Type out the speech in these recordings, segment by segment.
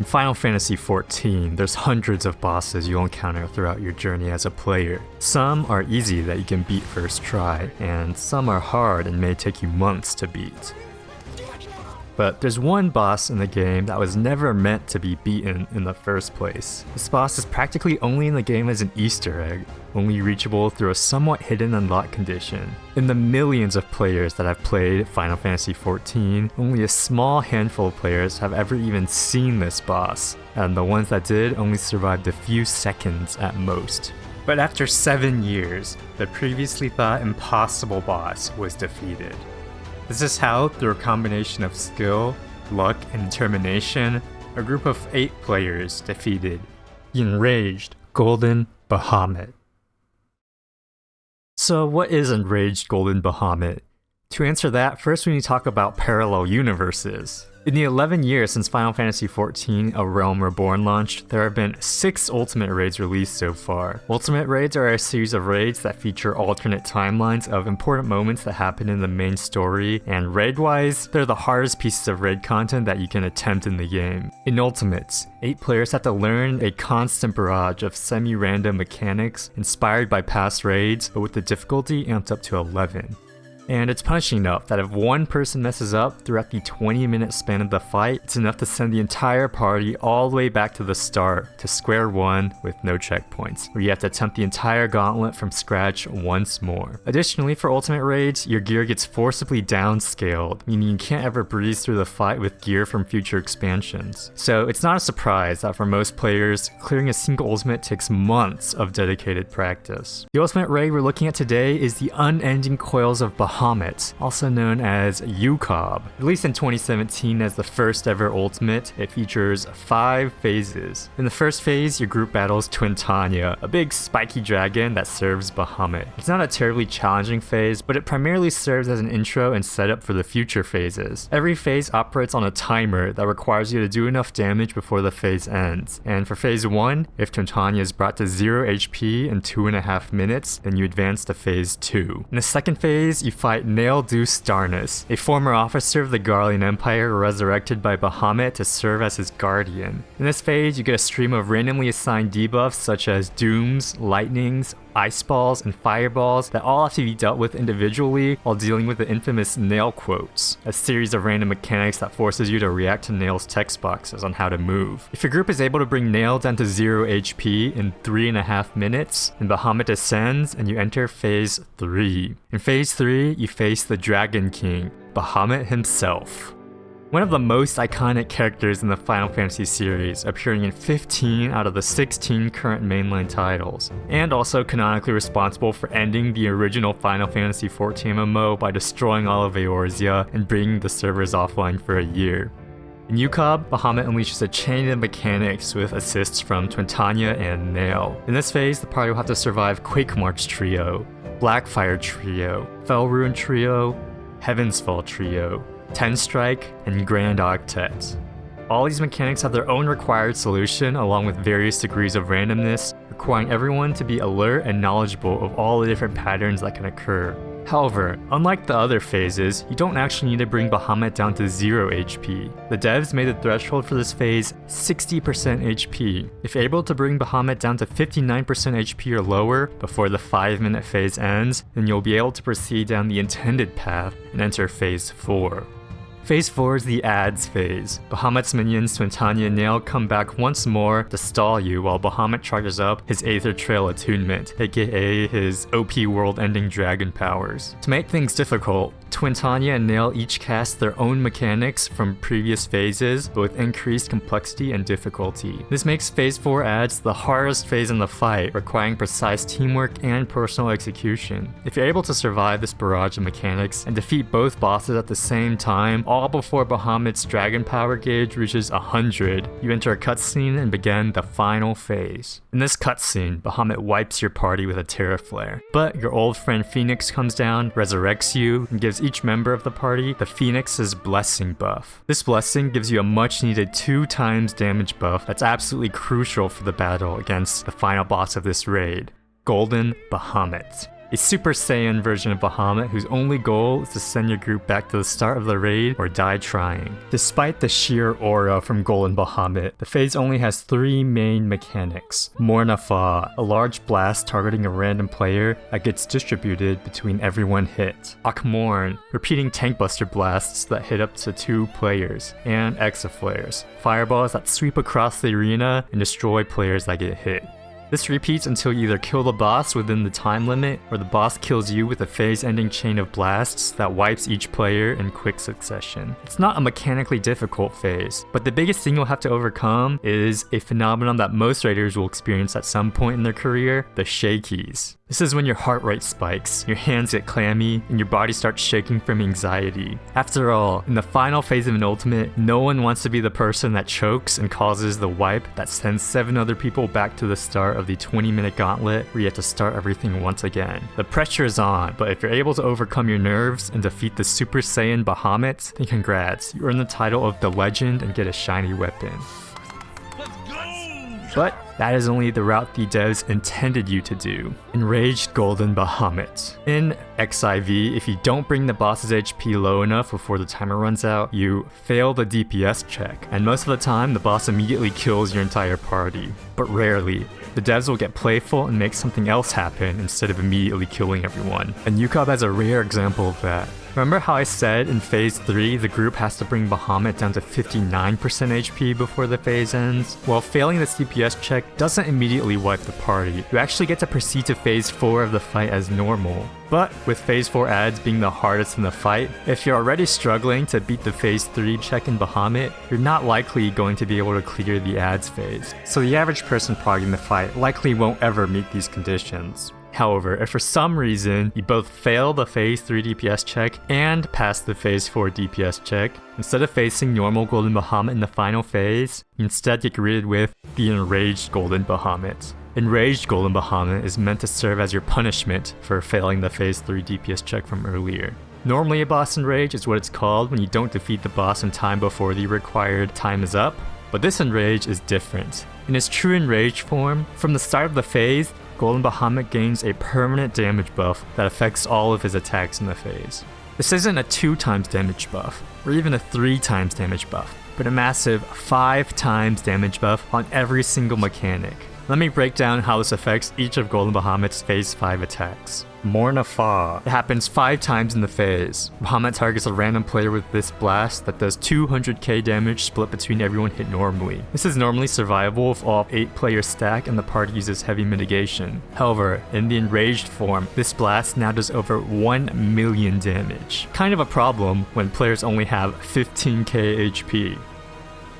In Final Fantasy XIV, there's hundreds of bosses you'll encounter throughout your journey as a player. Some are easy that you can beat first try, and some are hard and may take you months to beat. But there's one boss in the game that was never meant to be beaten in the first place. This boss is practically only in the game as an Easter egg, only reachable through a somewhat hidden unlock condition. In the millions of players that have played Final Fantasy XIV, only a small handful of players have ever even seen this boss, and the ones that did only survived a few seconds at most. But after 7 years, the previously thought impossible boss was defeated. This is how, through a combination of skill, luck, and determination, a group of 8 players defeated the Enraged Golden Bahamut. So what is Enraged Golden Bahamut? To answer that, first we need to talk about parallel universes. In the 11 years since Final Fantasy XIV A Realm Reborn launched, there have been 6 Ultimate Raids released so far. Ultimate Raids are a series of raids that feature alternate timelines of important moments that happen in the main story, and raid-wise, they're the hardest pieces of raid content that you can attempt in the game. In Ultimates, 8 players have to learn a constant barrage of semi-random mechanics inspired by past raids, but with the difficulty amped up to 11. And it's punishing enough that if one person messes up throughout the 20-minute span of the fight, it's enough to send the entire party all the way back to the start, to square one with no checkpoints, where you have to attempt the entire gauntlet from scratch once more. Additionally, for Ultimate Raids, your gear gets forcibly downscaled, meaning you can't ever breeze through the fight with gear from future expansions. So it's not a surprise that for most players, clearing a single Ultimate takes months of dedicated practice. The Ultimate Raid we're looking at today is the Unending Coils of Bahamut, also known as UCOB. Released in 2017 as the first ever Ultimate, it features 5 phases. In the first phase, your group battles Twintanya, a big spiky dragon that serves Bahamut. It's not a terribly challenging phase, but it primarily serves as an intro and setup for the future phases. Every phase operates on a timer that requires you to do enough damage before the phase ends. And for phase 1, if Twintanya is brought to 0 HP in 2.5 minutes, then you advance to phase 2. In the second phase, you fight Nail Deuce Darnus, a former officer of the Garlean Empire resurrected by Bahamut to serve as his guardian. In this phase, you get a stream of randomly assigned debuffs such as Dooms, Lightnings, Ice Balls, and Fireballs that all have to be dealt with individually while dealing with the infamous Nail Quotes, a series of random mechanics that forces you to react to Nail's text boxes on how to move. If your group is able to bring Nail down to 0 HP in 3.5 minutes, then Bahamut descends and you enter phase 3. In phase 3, you face the Dragon King, Bahamut himself. One of the most iconic characters in the Final Fantasy series, appearing in 15 out of the 16 current mainline titles, and also canonically responsible for ending the original Final Fantasy XIV MMO by destroying all of Eorzea and bringing the servers offline for a year. In UCOB, Bahamut unleashes a chain of mechanics with assists from Twintanya and Nail. In this phase, the party will have to survive Quake March Trio, Blackfire Trio, Felruin Trio, Heaven's Fall Trio, 10 Strike, and Grand Octet. All these mechanics have their own required solution along with various degrees of randomness, requiring everyone to be alert and knowledgeable of all the different patterns that can occur. However, unlike the other phases, you don't actually need to bring Bahamut down to 0 HP. The devs made the threshold for this phase 60% HP. If able to bring Bahamut down to 59% HP or lower before the 5-minute phase ends, then you'll be able to proceed down the intended path and enter phase 4. Phase 4 is the ads phase. Bahamut's minions Twintanya and Nail come back once more to stall you while Bahamut charges up his Aether Trail attunement, aka his OP world-ending dragon powers. To make things difficult, Twintanya and Nail each cast their own mechanics from previous phases, but with increased complexity and difficulty. This makes Phase 4 ads the hardest phase in the fight, requiring precise teamwork and personal execution. If you're able to survive this barrage of mechanics and defeat both bosses at the same time, all before Bahamut's dragon power gauge reaches 100, you enter a cutscene and begin the final phase. In this cutscene, Bahamut wipes your party with a Terra Flare, but your old friend Phoenix comes down, resurrects you, and gives each member of the party the Phoenix's Blessing buff. This blessing gives you a much needed 2x damage buff that's absolutely crucial for the battle against the final boss of this raid, Golden Bahamut. a Super Saiyan version of Bahamut whose only goal is to send your group back to the start of the raid or die trying. Despite the sheer aura from Golden Bahamut, the phase only has 3 main mechanics. Mornafa, a large blast targeting a random player that gets distributed between every one hit. Akmorn, repeating tank buster blasts that hit up to 2 players. And Exaflares, fireballs that sweep across the arena and destroy players that get hit. This repeats until you either kill the boss within the time limit, or the boss kills you with a phase-ending chain of blasts that wipes each player in quick succession. It's not a mechanically difficult phase, but the biggest thing you'll have to overcome is a phenomenon that most raiders will experience at some point in their career, the shakies. This is when your heart rate spikes, your hands get clammy, and your body starts shaking from anxiety. After all, in the final phase of an ultimate, no one wants to be the person that chokes and causes the wipe that sends 7 other people back to the start of the 20-minute gauntlet where you have to start everything once again. The pressure is on, but if you're able to overcome your nerves and defeat the Super Saiyan Bahamut, then congrats, you earn the title of the Legend and get a shiny weapon. But that is only the route the devs intended you to do. Enraged Golden Bahamut. In XIV, if you don't bring the boss's HP low enough before the timer runs out, you fail the DPS check, and most of the time the boss immediately kills your entire party. But rarely. The devs will get playful and make something else happen instead of immediately killing everyone. And UCOB has a rare example of that. Remember how I said in phase 3 the group has to bring Bahamut down to 59% HP before the phase ends? Well, failing this DPS check doesn't immediately wipe the party. You actually get to proceed to phase 4 of the fight as normal. But with phase 4 ads being the hardest in the fight, if you're already struggling to beat the phase 3 check in Bahamut, you're not likely going to be able to clear the ads phase. So the average person progging the fight likely won't ever meet these conditions. However, if for some reason you both fail the phase 3 DPS check and pass the phase 4 DPS check, instead of facing normal Golden Bahamut in the final phase, you instead get greeted with the Enraged Golden Bahamut. Enraged Golden Bahamut is meant to serve as your punishment for failing the phase 3 DPS check from earlier. Normally a boss enrage is what it's called when you don't defeat the boss in time before the required time is up, but this enrage is different. In its true enraged form, from the start of the phase, Golden Bahamut gains a permanent damage buff that affects all of his attacks in the phase. This isn't a 2x damage buff, or even a 3x damage buff, but a massive 5x damage buff on every single mechanic. Let me break down how this affects each of Golden Bahamut's phase 5 attacks. Mornafa. It happens 5 times in the phase. Bahamut targets a random player with this blast that does 200k damage split between everyone hit normally. This is normally survivable if all 8 players stack and the party uses heavy mitigation. However, in the enraged form, this blast now does over 1 million damage. Kind of a problem when players only have 15k HP.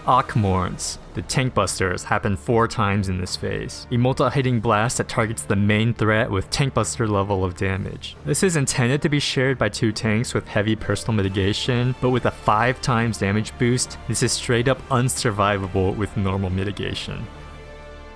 Akmorns, the tank busters, happen 4 times in this phase. A multi-hitting blast that targets the main threat with tank buster level of damage. This is intended to be shared by 2 tanks with heavy personal mitigation, but with a 5 times damage boost, this is straight up unsurvivable with normal mitigation.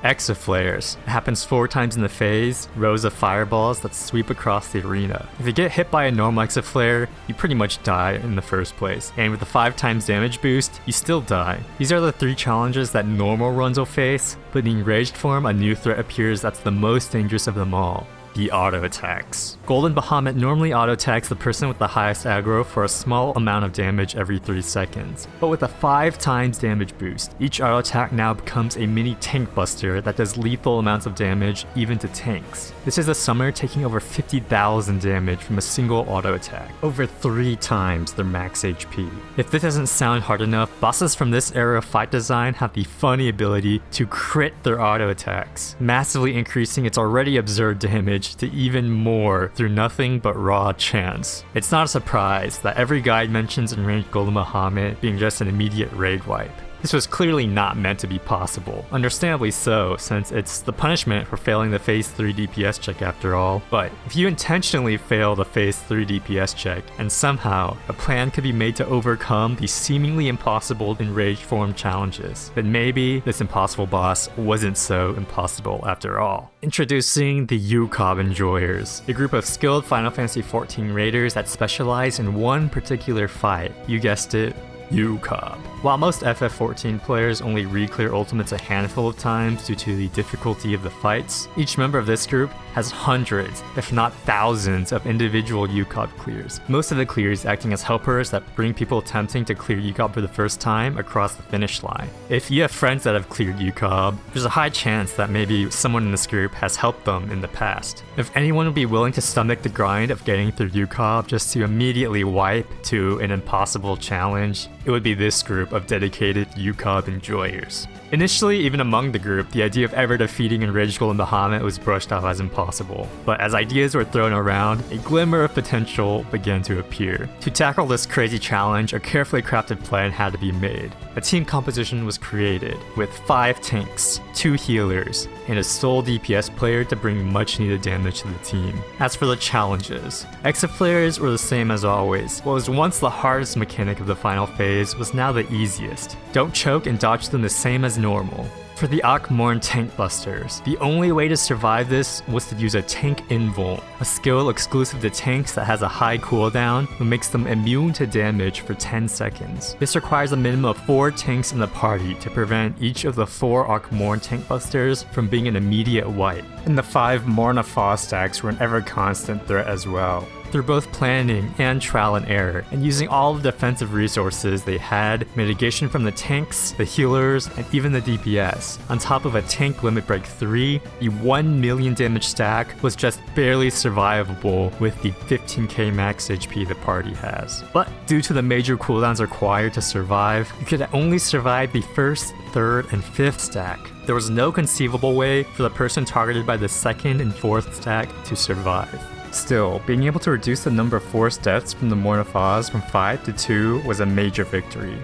Exaflares. It happens 4 times in the phase, rows of fireballs that sweep across the arena. If you get hit by a normal Exaflare, you pretty much die in the first place, and with a 5 times damage boost, you still die. These are the 3 challenges that normal runs will face, but in the enraged form, a new threat appears that's the most dangerous of them all. The auto attacks. Golden Bahamut normally auto attacks the person with the highest aggro for a small amount of damage every 3 seconds. But with a 5 times damage boost, each auto attack now becomes a mini tank buster that does lethal amounts of damage even to tanks. This is a summoner taking over 50,000 damage from a single auto attack, over 3 times their max HP. If this doesn't sound hard enough, bosses from this era of fight design have the funny ability to crit their auto attacks, massively increasing its already absurd damage to even more through nothing but raw chance. It's not a surprise that every guide mentions Enraged Golden Bahamut being just an immediate raid wipe. This was clearly not meant to be possible, understandably so, since it's the punishment for failing the phase 3 DPS check after all. But if you intentionally fail the phase 3 DPS check, and somehow a plan could be made to overcome the seemingly impossible enraged form challenges, then maybe this impossible boss wasn't so impossible after all. Introducing the UCOB Enjoyers, a group of skilled Final Fantasy XIV raiders that specialize in one particular fight. You guessed it, UCOB. While most FF14 players only re-clear ultimates a handful of times due to the difficulty of the fights, each member of this group has hundreds, if not thousands, of individual UCOB clears, most of the clears acting as helpers that bring people attempting to clear UCOB for the first time across the finish line. If you have friends that have cleared UCOB, there's a high chance that maybe someone in this group has helped them in the past. If anyone would be willing to stomach the grind of getting through UCOB just to immediately wipe to an impossible challenge, it would be this group of dedicated UCOB enjoyers. Initially, even among the group, the idea of ever defeating Enraged Golden Bahamut was brushed off as impossible, but as ideas were thrown around, a glimmer of potential began to appear. To tackle this crazy challenge, a carefully crafted plan had to be made. A team composition was created, with 5 tanks, 2 healers, and a sole DPS player to bring much needed damage to the team. As for the challenges, exit flares were the same as always. What was once the hardest mechanic of the final phase was now the easiest. Don't choke and dodge them the same as normal. For the Akmorn tank busters, the only way to survive this was to use a tank invul, a skill exclusive to tanks that has a high cooldown that makes them immune to damage for 10 seconds. This requires a minimum of 4 tanks in the party to prevent each of the 4 Akmorn tank busters from being an immediate wipe. And the 5 Morna Fa stacks were an ever-constant threat as well. Through both planning and trial and error, and using all the defensive resources they had, mitigation from the tanks, the healers, and even the DPS, on top of a tank limit break 3, the 1 million damage stack was just barely survivable with the 15k max HP the party has. But due to the major cooldowns required to survive, you could only survive the 1st, 3rd, and 5th stack. There was no conceivable way for the person targeted by the 2nd and 4th stack to survive. Still, being able to reduce the number of forced deaths from the Morna Fas from 5 to 2 was a major victory,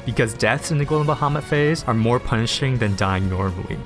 because deaths in the Golden Bahamut phase are more punishing than dying normally.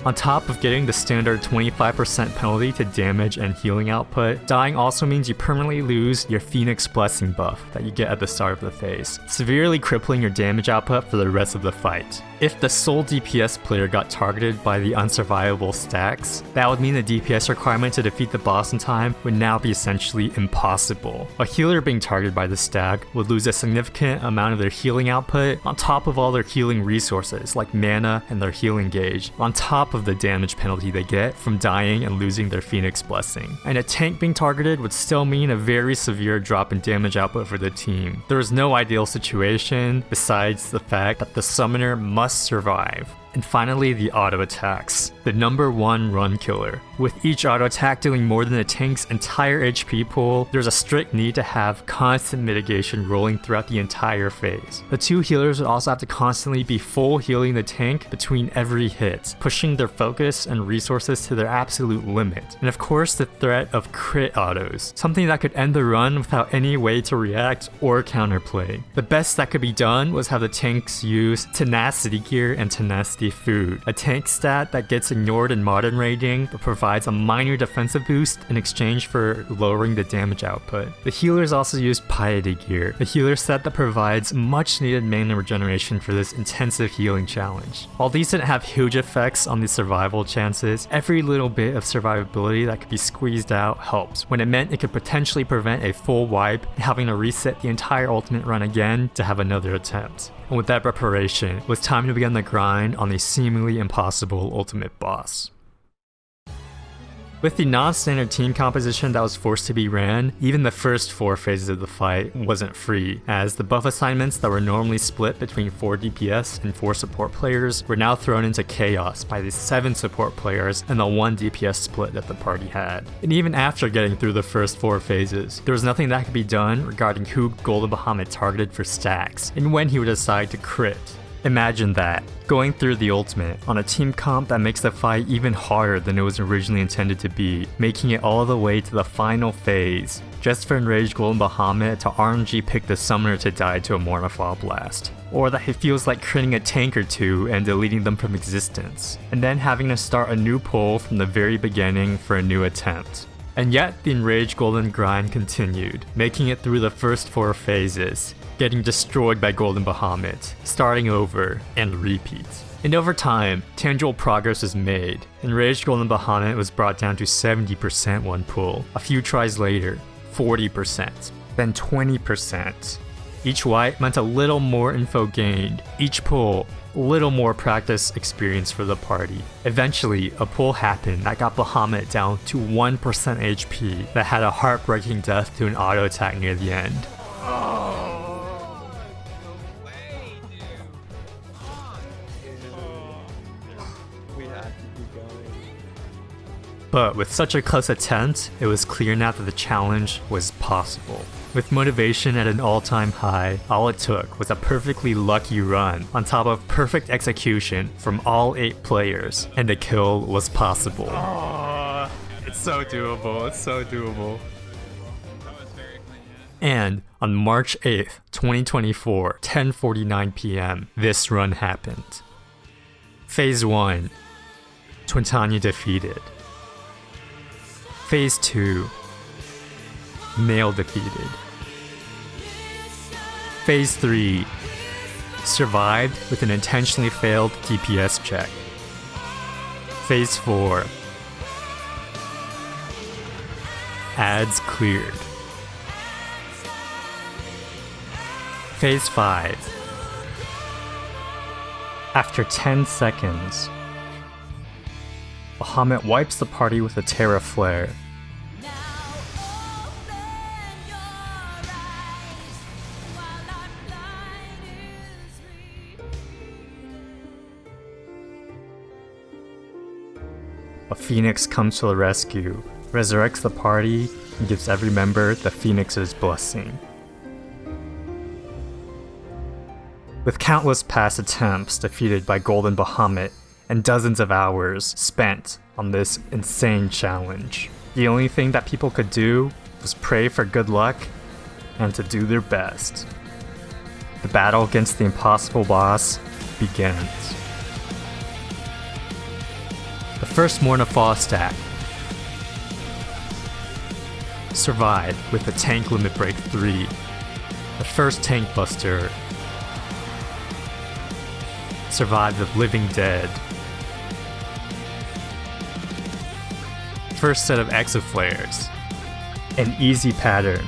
On top of getting the standard 25% penalty to damage and healing output, dying also means you permanently lose your Phoenix Blessing buff that you get at the start of the phase, severely crippling your damage output for the rest of the fight. If the sole DPS player got targeted by the unsurvivable stacks, that would mean the DPS requirement to defeat the boss in time would now be essentially impossible. A healer being targeted by the stack would lose a significant amount of their healing output on top of all their healing resources like mana and their healing gauge, on top of the damage penalty they get from dying and losing their Phoenix Blessing. And a tank being targeted would still mean a very severe drop in damage output for the team. There is no ideal situation besides the fact that the summoner must survive. And finally, the auto attacks, the number 1 run killer. With each auto attack dealing more than the tank's entire HP pool, there's a strict need to have constant mitigation rolling throughout the entire phase. The 2 healers would also have to constantly be full healing the tank between every hit, pushing their focus and resources to their absolute limit. And of course, the threat of crit autos, something that could end the run without any way to react or counterplay. The best that could be done was have the tanks use tenacity gear and tenacity food, a tank stat that gets ignored in modern raiding but provides a minor defensive boost in exchange for lowering the damage output. The healers also use piety gear, a healer stat that provides much needed mana regeneration for this intensive healing challenge. While these didn't have huge effects on the survival chances, every little bit of survivability that could be squeezed out helps, when it meant it could potentially prevent a full wipe and having to reset the entire ultimate run again to have another attempt. And with that preparation, it was time to begin the grind on the seemingly impossible ultimate boss. With the non-standard team composition that was forced to be ran, even the first 4 phases of the fight wasn't free, as the buff assignments that were normally split between 4 DPS and 4 support players were now thrown into chaos by the 7 support players and the 1 DPS split that the party had. And even after getting through the first 4 phases, there was nothing that could be done regarding who Golden Bahamut targeted for stacks, and when he would decide to crit. Imagine that, going through the ultimate on a team comp that makes the fight even harder than it was originally intended to be, making it all the way to the final phase, just for Enraged Golden Bahamut to RNG pick the summoner to die to a Morna Fa blast. Or that it feels like critting a tank or 2 and deleting them from existence, and then having to start a new pull from the very beginning for a new attempt. And yet, the Enraged Golden grind continued, making it through the first 4 phases, getting destroyed by Golden Bahamut, starting over, and repeat. And over time, tangible progress was made. Enraged Golden Bahamut was brought down to 70% one pull. A few tries later, 40%, then 20%. Each wipe meant a little more info gained, each pull a little more practice experience for the party. Eventually, a pull happened that got Bahamut down to 1% HP that had a heartbreaking death to an auto attack near the end. But with such a close attempt, it was clear now that the challenge was possible. With motivation at an all-time high, all it took was a perfectly lucky run on top of perfect execution from all 8 players, and the kill was possible. Oh, it's so doable, it's so doable. And on March 8th, 2024, 10:49 PM, this run happened. Phase 1, Twintanya defeated. Phase 2, Nail defeated. Phase 3, survived with an intentionally failed DPS check. Phase 4, ads cleared. Phase 5, after 10 seconds, Bahamut wipes the party with a Terra Flare. A Phoenix comes to the rescue, resurrects the party, and gives every member the Phoenix's blessing. With countless past attempts defeated by Golden Bahamut, and dozens of hours spent on this insane challenge, the only thing that people could do was pray for good luck and to do their best. The battle against the impossible boss begins. The first Mornafall stack survived with the Tank Limit Break 3. The first Tank Buster survived with Living Dead. First set of Exit Flares, an easy pattern.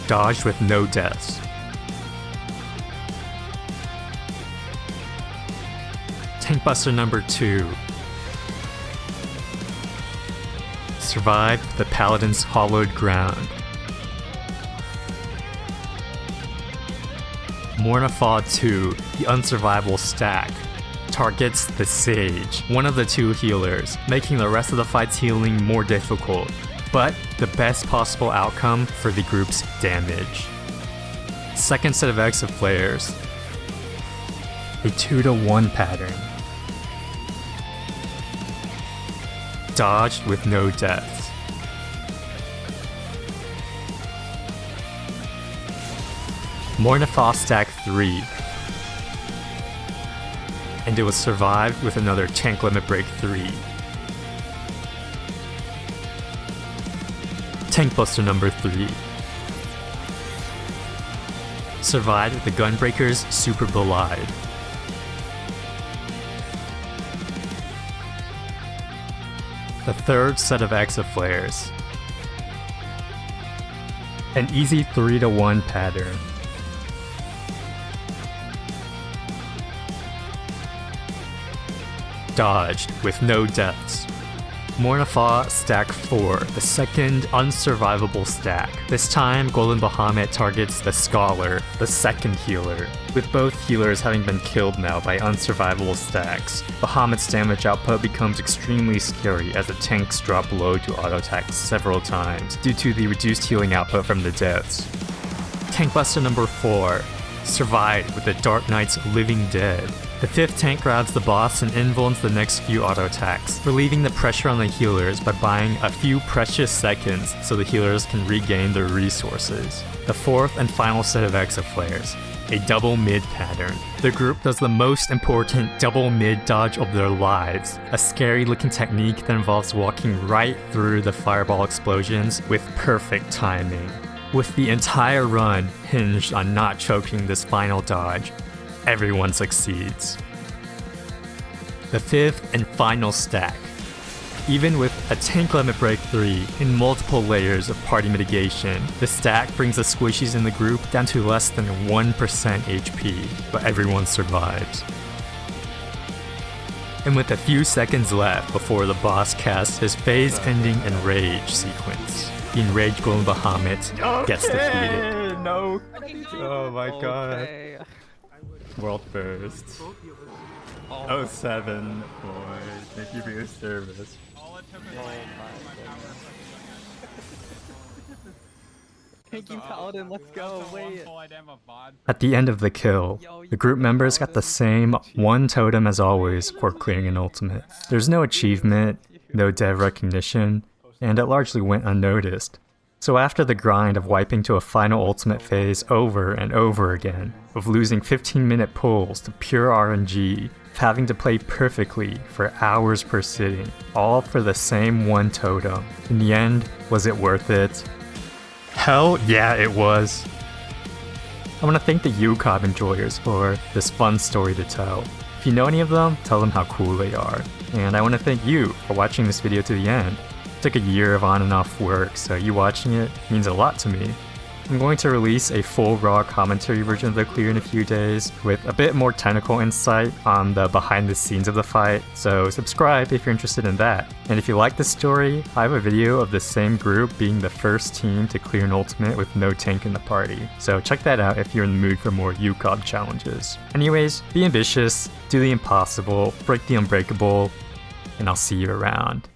Dodged with no deaths. Tank Buster number 2. Survived the Paladin's Hollowed Ground. Mornafall 2, the unsurvivable stack, targets the Sage, one of the 2 healers, making the rest of the fight's healing more difficult, but the best possible outcome for the group's damage. Second set of Exit Flares, a 2-to-1 pattern. Dodged with no deaths. Mornafall stack 3, and it was survived with another Tank Limit Break 3. Tank Buster number 3 survived with the Gunbreaker's Super Belied. The third set of Exit Flares, an easy 3-to-1 pattern. Dodged with no deaths. Mornafall stack 4, the second unsurvivable stack. This time, Golden Bahamut targets the Scholar, the second healer. With both healers having been killed now by unsurvivable stacks, Bahamut's damage output becomes extremely scary as the tanks drop low to auto attack several times due to the reduced healing output from the deaths. Tank Buster number 4 survived with the Dark Knight's Living Dead. The 5th tank grabs the boss and invulns the next few auto attacks, relieving the pressure on the healers by buying a few precious seconds so the healers can regain their resources. The 4th and final set of Exit Flares, a double mid pattern. The group does the most important double mid dodge of their lives, a scary looking technique that involves walking right through the fireball explosions with perfect timing. With the entire run hinged on not choking this final dodge, everyone succeeds. The 5th and final stack, Even with a tank limit break 3 and multiple layers of party mitigation, the stack brings the squishies in the group down to less than 1% HP, but everyone survives. And with a few seconds left before the boss casts his phase-ending Enraged sequence, the Enraged Golden Bahamut gets defeated. No. Oh my god. World first. 07, boys. Thank you for your service. Thank you, Paladin. Let's go. Wait. At the end of the kill, the group members got the same one totem as always for clearing an ultimate. There's no achievement, no dev recognition, and it largely went unnoticed. So after the grind of wiping to a final ultimate phase over and over again, of losing 15-minute pulls to pure RNG, of having to play perfectly for hours per sitting, all for the same one totem, in the end, was it worth it? Hell yeah, it was. I want to thank the UCOB enjoyers for this fun story to tell. If you know any of them, tell them how cool they are. And I want to thank you for watching this video to the end. It took a year of on and off work, so you watching it means a lot to me. I'm going to release a full raw commentary version of the clear in a few days with a bit more technical insight on the behind the scenes of the fight, so subscribe if you're interested in that. And if you like this story, I have a video of the same group being the first team to clear an ultimate with no tank in the party, so check that out if you're in the mood for more UCOB challenges. Anyways, be ambitious, do the impossible, break the unbreakable, and I'll see you around.